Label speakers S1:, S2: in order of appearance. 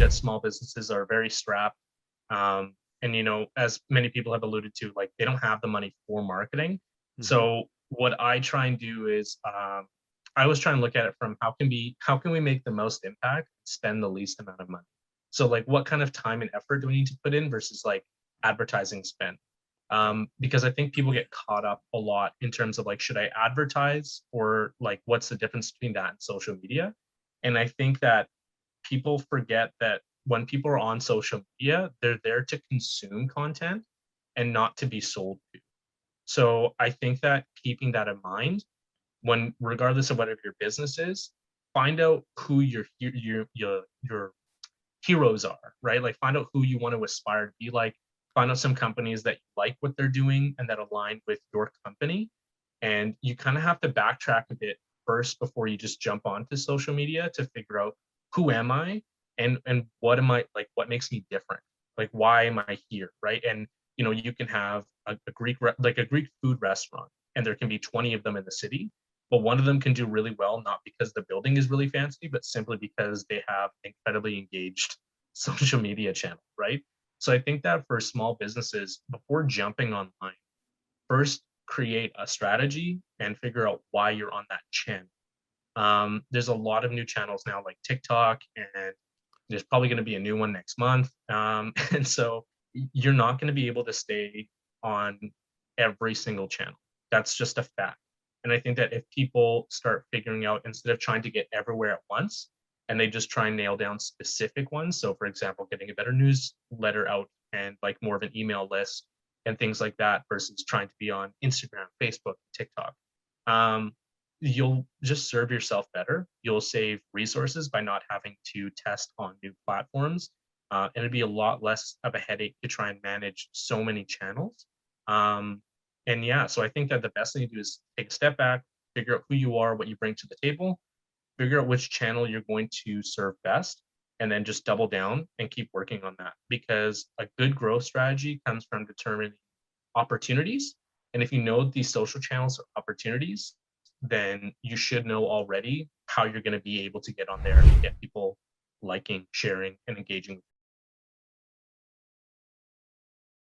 S1: that small businesses are very strapped. And, as many people have alluded to, like they don't have the money for marketing.
S2: Mhm.
S1: So what I try and do is I was trying to look at it from how can we make the most impact, spend the least amount of money. So like what kind of time and effort do we need to put in versus like advertising spend?
S2: Okay.
S1: Because I think people get caught up a lot in terms of like, should I advertise or like what's the difference between that and social media? And I think that people forget that when people are on social media, they're there to consume content and not to be sold to. So I think that keeping that in mind, when regardless of whatever your business is, find out who your heroes are, right? Like find out who you want to aspire to be like, find out some companies that you like what they're doing and that align with your company. And you kind of have to backtrack a bit first before you just jump onto social media to figure out who am I and what am I like, what makes me different? Like why am I here? Right. And you can have a like a Greek food restaurant and there can be 20 of them in the city, but one of them can do really well, not because the building is really fancy, but simply because they have incredibly engaged social media channel, right? So I think that for small businesses, before jumping online, first create a strategy and figure out why you're on that channel. There's a lot of new channels now like TikTok, and there's probably going to be a new one next month. And so you're not going to be able to stay on every single channel. That's just a fact. And I think that if people start figuring out, instead of trying to get everywhere at once, and they just try and nail down specific ones. So, for example, getting a better newsletter out and like more of an email list and things like that versus trying to be on Instagram, Facebook, TikTok. Um, you'll just serve yourself better. You'll save resources by not having to test on new platforms. And it'd be a lot less of a headache to try and manage so many channels. Um, and yeah, so I think that the best thing to do is take a step back, figure out who you are, what you bring to the table, figure out which channel you're going to serve best, and then just double down and keep working on that. Because a good growth strategy comes from determining opportunities. And if you know these social channels are opportunities, then you should know already how you're going to be able to get on there and get people liking, sharing, and engaging with